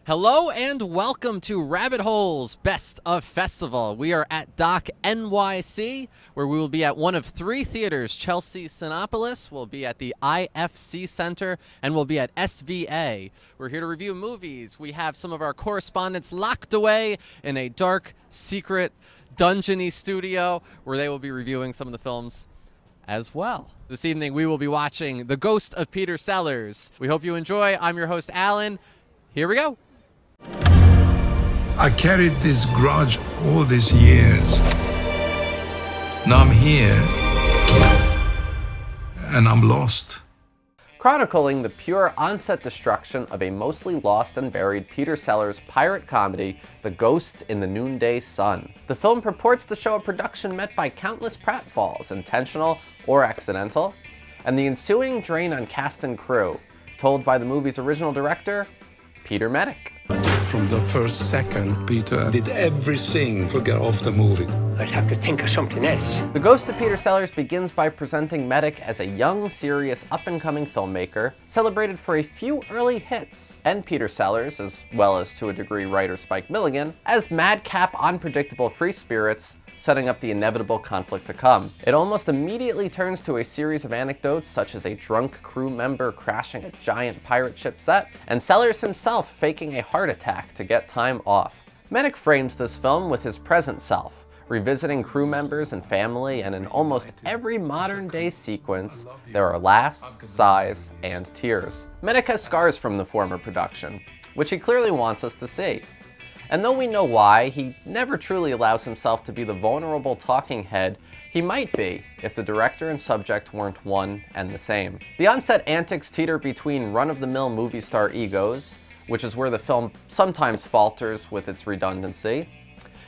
Hello and welcome to Rabbit Hole's Best of Festival. We are at DOCNYC, where we will be at one of three theaters. Chelsea Cineapolis, we'll be at the IFC Center, and we'll be at SVA. We're here to review movies. We have some of our correspondents locked away in a dark, secret, dungeony studio where they will be reviewing some of the films as well. This evening we will be watching The Ghost of Peter Sellers. We hope you enjoy. I'm your host, Alan. Here we go. I carried this grudge all these years. Now I'm here, and I'm lost. Chronicling the pure on-set destruction of a mostly lost and buried Peter Sellers pirate comedy, The Ghost in the Noonday Sun. The film purports to show a production met by countless pratfalls, intentional or accidental, and the ensuing drain on cast and crew, told by the movie's original director, Peter Medak. From the first second, Peter did everything to get off the movie. I'd have to think of something else. The Ghost of Peter Sellers begins by presenting Medak as a young, serious, up-and-coming filmmaker, celebrated for a few early hits, and Peter Sellers, as well as to a degree writer Spike Milligan, as madcap, unpredictable free spirits, setting up the inevitable conflict to come. It almost immediately turns to a series of anecdotes such as a drunk crew member crashing a giant pirate ship set, and Sellers himself faking a heart attack to get time off. Medak frames this film with his present self, revisiting crew members and family, and in almost every modern-day sequence, there are laughs, sighs, and tears. Medak has scars from the former production, which he clearly wants us to see. And though we know why, he never truly allows himself to be the vulnerable talking head he might be if the director and subject weren't one and the same. The on-set antics teeter between run-of-the-mill movie star egos, which is where the film sometimes falters with its redundancy,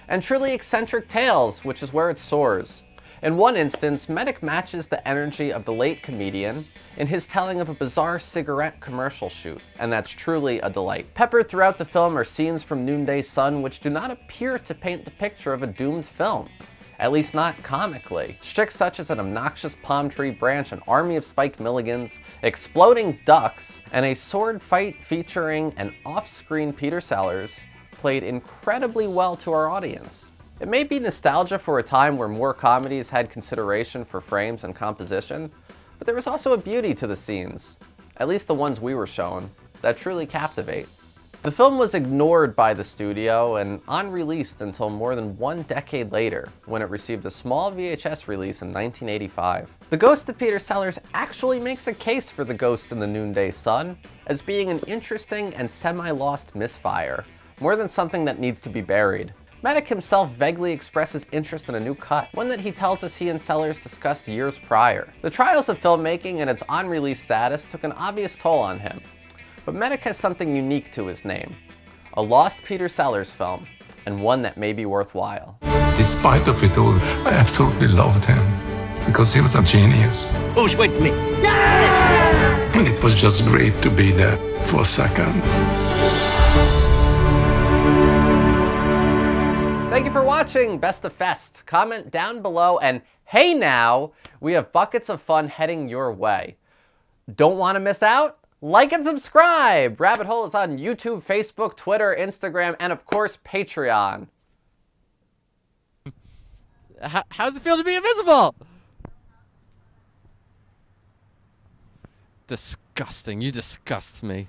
and truly eccentric tales, which is where it soars. In one instance, Medak matches the energy of the late comedian in his telling of a bizarre cigarette commercial shoot, and that's truly a delight. Peppered throughout the film are scenes from Noonday Sun which do not appear to paint the picture of a doomed film, at least not comically. Shticks such as an obnoxious palm tree branch, an army of Spike Milligans, exploding ducks, and a sword fight featuring an off-screen Peter Sellers played incredibly well to our audience. It may be nostalgia for a time where more comedies had consideration for frames and composition, but there was also a beauty to the scenes, at least the ones we were shown, that truly captivate. The film was ignored by the studio and unreleased until more than 1 decade later, when it received a small VHS release in 1985. The Ghost of Peter Sellers actually makes a case for The Ghost in the Noonday Sun as being an interesting and semi-lost misfire, more than something that needs to be buried. Medak himself vaguely expresses interest in a new cut, one that he tells us he and Sellers discussed years prior. The trials of filmmaking and its on-release status took an obvious toll on him, but Medak has something unique to his name, a lost Peter Sellers film, and one that may be worthwhile. Despite of it all, I absolutely loved him, because he was a genius. Who's with me? And it was just great to be there for a second. Thank you for watching Best of Fest. Comment down below, and hey now, we have buckets of fun heading your way. Don't want to miss out? Like and subscribe! Rabbit Hole is on YouTube, Facebook, Twitter, Instagram, and of course, Patreon. How's it feel to be invisible? Disgusting. You disgust me.